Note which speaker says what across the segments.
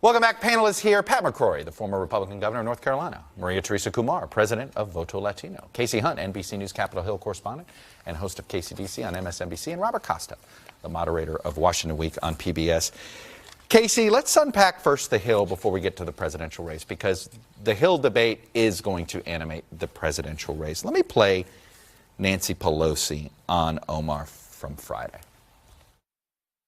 Speaker 1: Welcome back, panelists here. Pat McCrory, the former Republican governor of North Carolina. Maria Teresa Kumar, president of Voto Latino. Casey Hunt, NBC News Capitol Hill correspondent and host of KCDC on MSNBC. And Robert Costa, the moderator of Washington Week on PBS. Casey, let's unpack first the Hill before we get to the presidential race, because the Hill debate is going to animate the presidential race. Let me play Nancy Pelosi on Omar from Friday.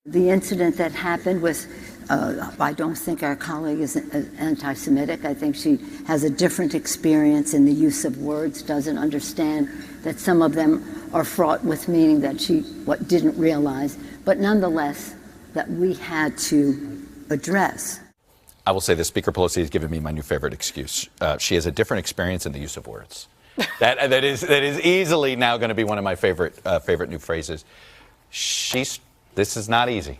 Speaker 2: The incident that happened was, I don't think our colleague is anti-Semitic. I think she has a different experience in the use of words, doesn't understand that some of them are fraught with meaning that she didn't realize, but nonetheless, that we had to address.
Speaker 1: I will say this, Speaker Pelosi has given me my new favorite excuse. She has a different experience in the use of words. That is easily now going to be one of my favorite new phrases. This is not easy.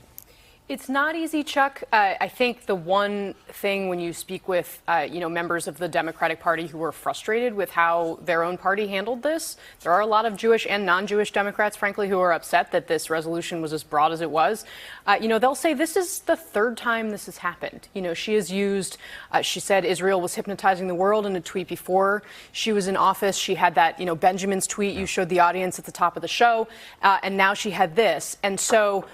Speaker 3: It's not easy, Chuck. I think the one thing when you speak with, members of the Democratic Party who were frustrated with how their own party handled this, there are a lot of Jewish and non-Jewish Democrats, frankly, who are upset that this resolution was as broad as it was. They'll say this is the third time this has happened. She has used, she said Israel was hypnotizing the world in a tweet before she was in office. She had that, Benjamin's tweet you showed the audience at the top of the show, and now she had this. And so,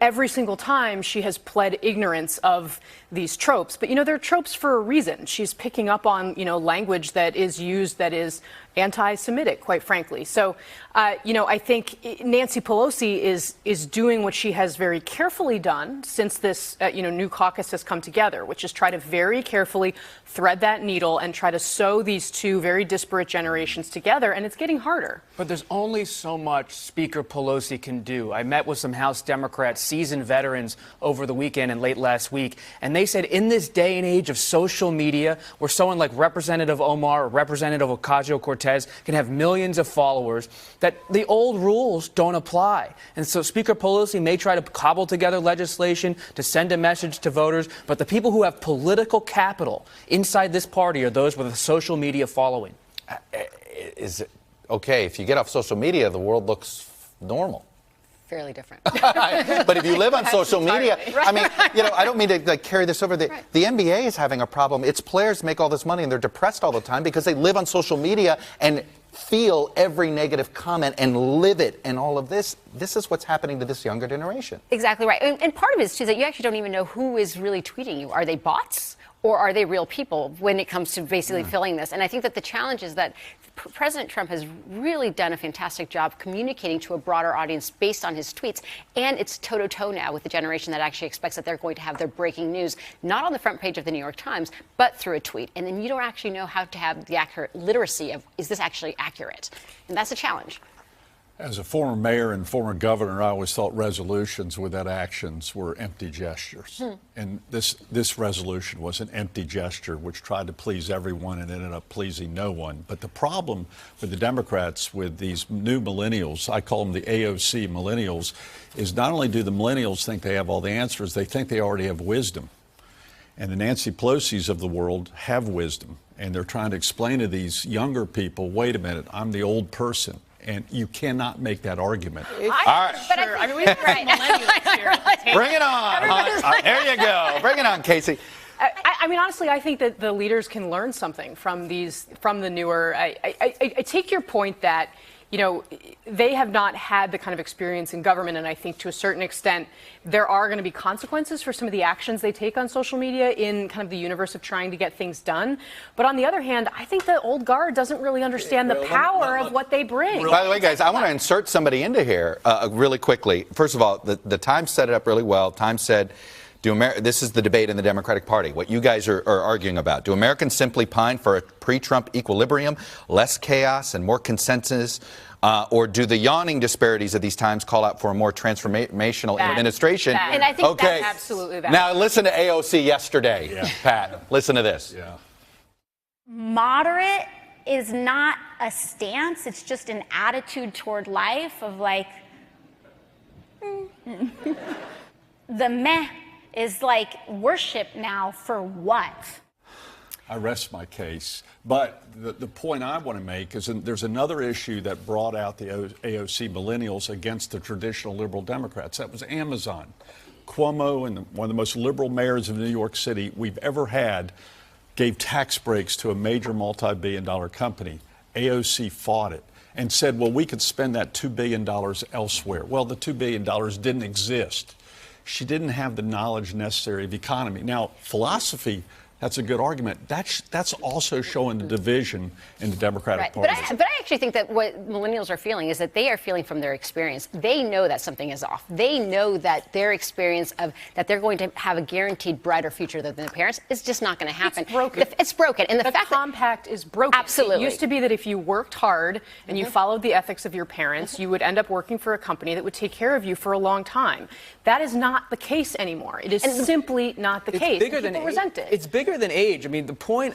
Speaker 3: every single time she has pled ignorance of these tropes. But, they're tropes for a reason. She's picking up on, language that is used that is anti-Semitic, quite frankly. So, I think Nancy Pelosi is doing what she has very carefully done since this, new caucus has come together, which is try to very carefully thread that needle and try to sew these two very disparate generations together, and it's getting harder.
Speaker 4: But there's only so much Speaker Pelosi can do. I met with some House Democrats, seasoned veterans, over the weekend and late last week, and they said in this day and age of social media, where someone like Representative Omar or Representative Ocasio-Cortez can have millions of followers, that the old rules don't apply. And so Speaker Pelosi may try to cobble together legislation to send a message to voters, but the people who have political capital inside this party are those with a social media following.
Speaker 1: Is it okay if you get off social media, the world looks normal?
Speaker 5: Fairly different.
Speaker 1: But if you live on social media, right. I mean, I don't mean to carry this over. The NBA is having a problem. Its players make all this money and they're depressed all the time because they live on social media and feel every negative comment and live it, and all of this. This is what's happening to this younger generation.
Speaker 5: Exactly right. And part of it is, too, that you actually don't even know who is really tweeting you. Are they bots? Or are they real people when it comes to basically filling this? And I think that the challenge is that President Trump has really done a fantastic job communicating to a broader audience based on his tweets. And it's toe-to-toe now with the generation that actually expects that they're going to have their breaking news, not on the front page of the New York Times, but through a tweet. And then you don't actually know how to have the accurate literacy of, is this actually accurate? And that's a challenge.
Speaker 6: As a former mayor and former governor, I always thought resolutions without actions were empty gestures. And this resolution was an empty gesture which tried to please everyone and ended up pleasing no one. But the problem with the Democrats, with these new millennials, I call them the AOC millennials, is not only do the millennials think they have all the answers, they think they already have wisdom. And the Nancy Pelosi's of the world have wisdom. And they're trying to explain to these younger people, wait a minute, I'm the old person. And you cannot make that argument.
Speaker 3: All right.
Speaker 5: Sure. I mean, we've got millennials here at the table.
Speaker 1: Bring it on. There you go. Bring it on, Casey.
Speaker 3: I mean, honestly, I think that the leaders can learn something from the newer. I take your point that, they have not had the kind of experience in government, and I think to a certain extent there are going to be consequences for some of the actions they take on social media in kind of the universe of trying to get things done. But on the other hand, I think the old guard doesn't really understand the power of what they bring.
Speaker 1: By the way, guys, I want to insert somebody into here really quickly. First of all, the Times set it up really well. Times said, this is the debate in the Democratic Party, what you guys are arguing about. Do Americans simply pine for a pre-Trump equilibrium, less chaos and more consensus? Or do the yawning disparities of these times call out for a more transformational administration?
Speaker 5: And I think that's absolutely that.
Speaker 1: Now listen to AOC yesterday, Pat. Listen to this.
Speaker 6: Yeah.
Speaker 7: Moderate is not a stance. It's just an attitude toward life of like, the meh is like worship now for what?
Speaker 6: I rest my case. But the point I want to make is there's another issue that brought out the AOC millennials against the traditional liberal Democrats. That was Amazon. Cuomo and one of the most liberal mayors of New York City we've ever had gave tax breaks to a major multi-billion-dollar company. AOC fought it and said, well, we could spend that $2 billion elsewhere. Well, the $2 billion didn't exist. She didn't have the knowledge necessary of economy. Now, philosophy, that's a good argument. That's also showing the division in the Democratic Party.
Speaker 5: But I actually think that what millennials are feeling is that they are feeling from their experience. They know that something is off. They know that their experience of that they're going to have a guaranteed brighter future than their parents is just not going to happen.
Speaker 3: It's broken.
Speaker 5: It's broken. And
Speaker 3: the compact is broken.
Speaker 5: Absolutely.
Speaker 3: It used to be that if you worked hard and you followed the ethics of your parents, you would end up working for a company that would take care of you for a long time. That is not the case anymore. It is simply not the case. People resent it.
Speaker 4: It's bigger than age. I mean, the point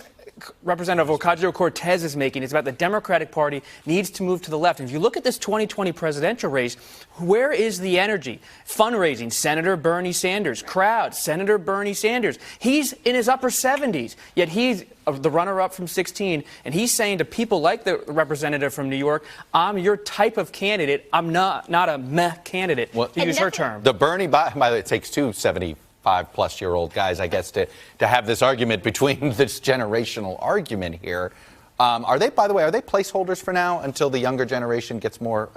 Speaker 4: Representative Ocasio-Cortez is making is about the Democratic Party needs to move to the left. And if you look at this 2020 presidential race, where is the energy? Fundraising, Senator Bernie Sanders. Crowd, Senator Bernie Sanders. He's in his upper 70s, yet he's the runner-up from 16, and he's saying to people like the representative from New York, I'm your type of candidate. I'm not a meh candidate, to use her term.
Speaker 1: The Bernie, by the way, it takes two 75-plus-year-old guys, I guess, to have this argument between this generational argument here. Are they, by the way, are they placeholders for now until the younger generation gets more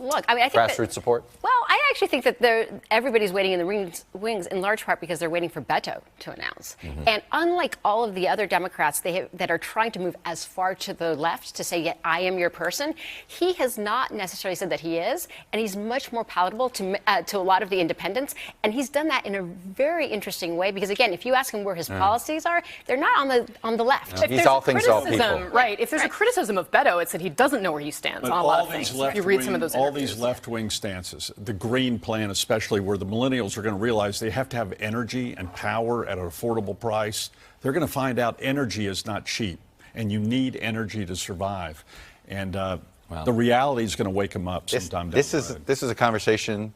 Speaker 5: Look, I mean, I think
Speaker 1: grassroots support?
Speaker 5: Well, I actually think that everybody's waiting in the wings in large part because they're waiting for Beto to announce. And unlike all of the other Democrats that are trying to move as far to the left to say, yeah, I am your person, he has not necessarily said that he is, and he's much more palatable to a lot of the independents. And he's done that in a very interesting way because, again, if you ask him where his policies are, they're not on the left.
Speaker 1: No, he's all things, all people.
Speaker 3: Right. If there's a criticism of Beto, it's that he doesn't know where he stands on a lot of things. If you read some of those
Speaker 6: all these left-wing stances, the Green Plan especially, where the millennials are going to realize they have to have energy and power at an affordable price. They're going to find out energy is not cheap, and you need energy to survive. And the reality is going to wake them up sometime down the road.
Speaker 1: This is a conversation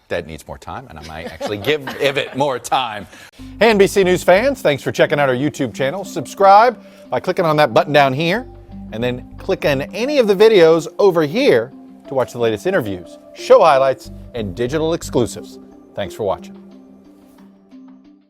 Speaker 1: that needs more time, and I might actually give it more time. Hey, NBC News fans, thanks for checking out our YouTube channel. Subscribe by clicking on that button down here, and then click on any of the videos over here to watch the latest interviews, show highlights, and digital exclusives. Thanks for watching.